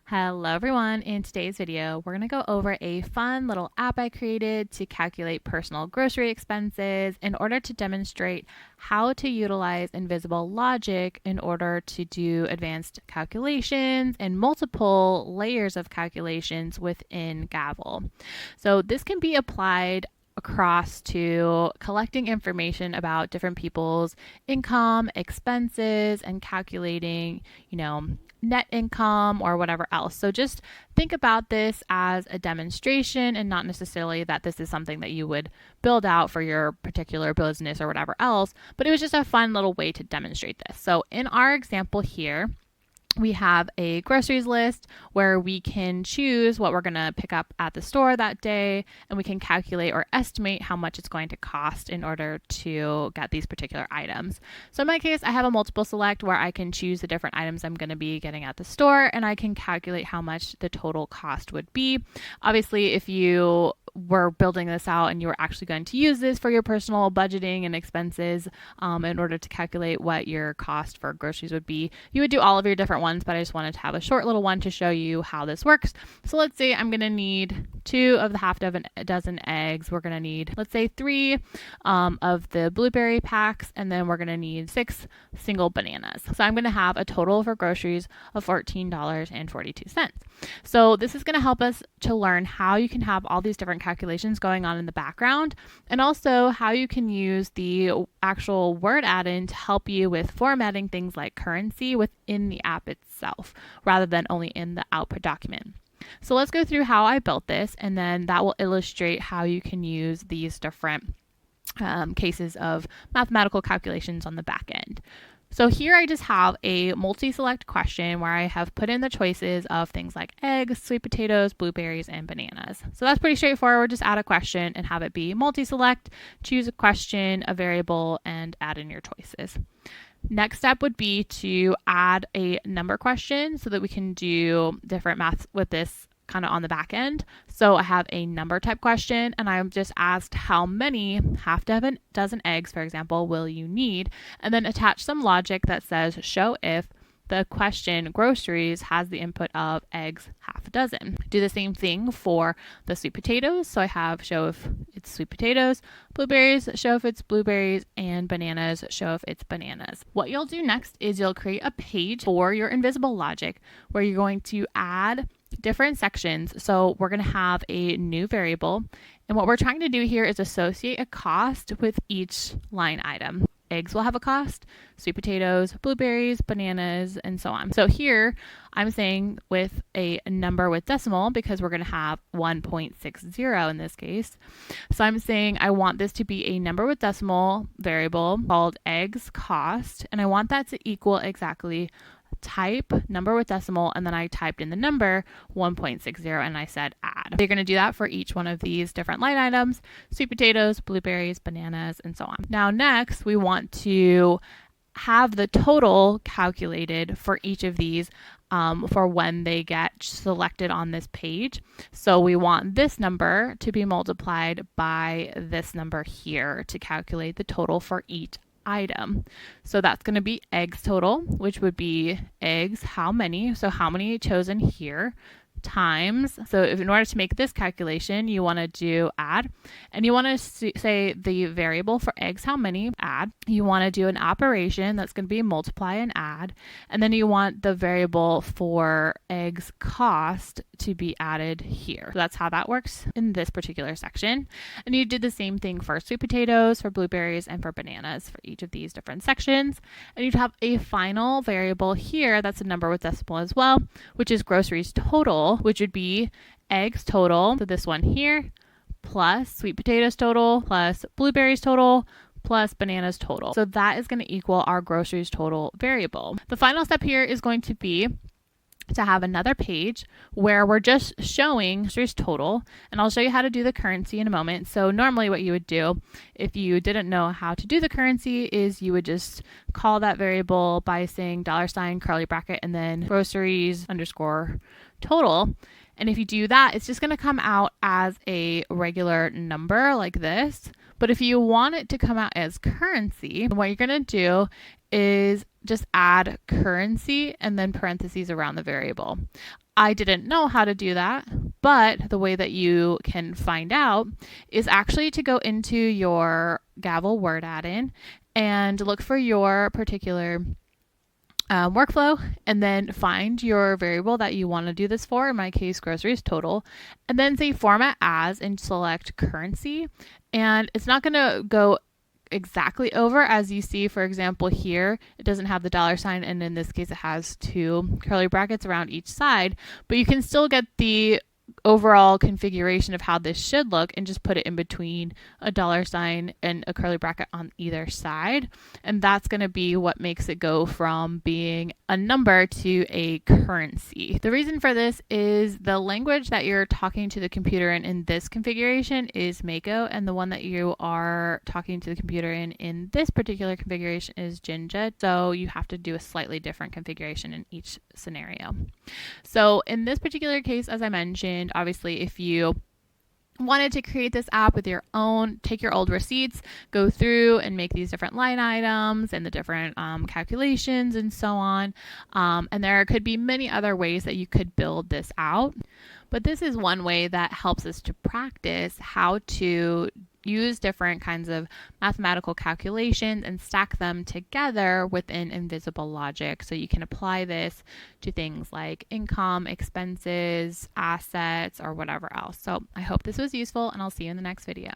Hello everyone. In today's video, we're going to go over a fun little app I created to calculate personal grocery expenses in order to demonstrate how to utilize invisible logic in order to do advanced calculations and multiple layers of calculations within Gavel. So this can be applied across to collecting information about different people's income, expenses, and calculating, net income or whatever else. So just think about this as a demonstration and not necessarily that this is something that you would build out for your particular business or whatever else, but it was just a fun little way to demonstrate this. So in our example here, we have a groceries list where we can choose what we're going to pick up at the store that day, and we can calculate or estimate how much it's going to cost in order to get these particular items. So in my case, I have a multiple select where I can choose the different items I'm going to be getting at the store, and I can calculate how much the total cost would be. Obviously, if you were building this out and you were actually going to use this for your personal budgeting and expenses in order to calculate what your cost for groceries would be, you would do all of your different ones, but I just wanted to have a short little one to show you how this works. So let's say I'm going to need 2 of the half dozen eggs. We're going to need, let's say, 3 of the blueberry packs, and then we're going to need 6 single bananas. So I'm going to have a total for groceries of $14.42. So this is going to help us to learn how you can have all these different calculations going on in the background, and also how you can use the actual word add-in to help you with formatting things like currency within the app itself rather than only in the output document. So let's go through how I built this, and then that will illustrate how you can use these different cases of mathematical calculations on the back end. So here I just have a multi-select question where I have put in the choices of things like eggs, sweet potatoes, blueberries, and bananas. So that's pretty straightforward. Just add a question and have it be multi-select, choose a question, a variable, and add in your choices. Next step would be to add a number question so that we can do different math with this kind of on the back end. So I have a number type question, and I'm just asked how many half dozen eggs, for example, will you need, and then attach some logic that says show if the question groceries has the input of eggs half a dozen. Do the same thing for the sweet potatoes. So I have show if it's sweet potatoes, blueberries, show if it's blueberries, and bananas, show if it's bananas. What you'll do next is you'll create a page for your invisible logic where you're going to add different sections. So we're going to have a new variable, and what we're trying to do here is associate a cost with each line item. Eggs will have a cost, sweet potatoes, blueberries, bananas, and so on. So here I'm saying with a number with decimal because we're going to have 1.60 in this case. So I'm saying I want this to be a number with decimal variable called eggs cost, and I want that to equal exactly type number with decimal, and then I typed in the number 1.60 and I said add. You're going to do that for each one of these different line items: sweet potatoes, blueberries, bananas, and so on. Now next we want to have the total calculated for each of these for when they get selected on this page. So we want this number to be multiplied by this number here to calculate the total for each item. So that's going to be eggs total, which would be eggs how many, so how many chosen here, times, so if in order to make this calculation you want to do add, and you want to say the variable for eggs how many, add. You want to do an operation that's going to be multiply and add, and then you want the variable for eggs cost to be added here. So that's how that works in this particular section. And you did the same thing for sweet potatoes, for blueberries, and for bananas for each of these different sections. And you'd have a final variable here that's a number with decimal as well, which is groceries total, which would be eggs total, so this one here, plus sweet potatoes total, plus blueberries total, plus bananas total. So that is going to equal our groceries total variable. The final step here is going to be to have another page where we're just showing groceries total, and I'll show you how to do the currency in a moment. So normally what you would do if you didn't know how to do the currency is you would just call that variable by saying $ curly bracket and then groceries underscore total. And if you do that, it's just going to come out as a regular number like this. But if you want it to come out as currency, what you're going to do is just add currency and then parentheses around the variable. I didn't know how to do that, but the way that you can find out is actually to go into your Gavel Word add-in and look for your particular workflow, and then find your variable that you want to do this for. In my case, groceries total, and then say format as and select currency. And it's not going to go exactly over as you see, for example, here it doesn't have the $sign, and in this case it has 2 curly brackets around each side, but you can still get the overall configuration of how this should look and just put it in between a $sign and a curly bracket on either side. And that's going to be what makes it go from being a number to a currency. The reason for this is the language that you're talking to the computer in this configuration is Mako, and the one that you are talking to the computer in this particular configuration is Jinja. So you have to do a slightly different configuration in each scenario. So in this particular case, as I mentioned, obviously if you wanted to create this app with your own, take your old receipts, go through and make these different line items and the different calculations and so on. And there could be many other ways that you could build this out. But this is one way that helps us to practice how to use different kinds of mathematical calculations and stack them together within invisible logic. So you can apply this to things like income, expenses, assets, or whatever else. So I hope this was useful, and I'll see you in the next video.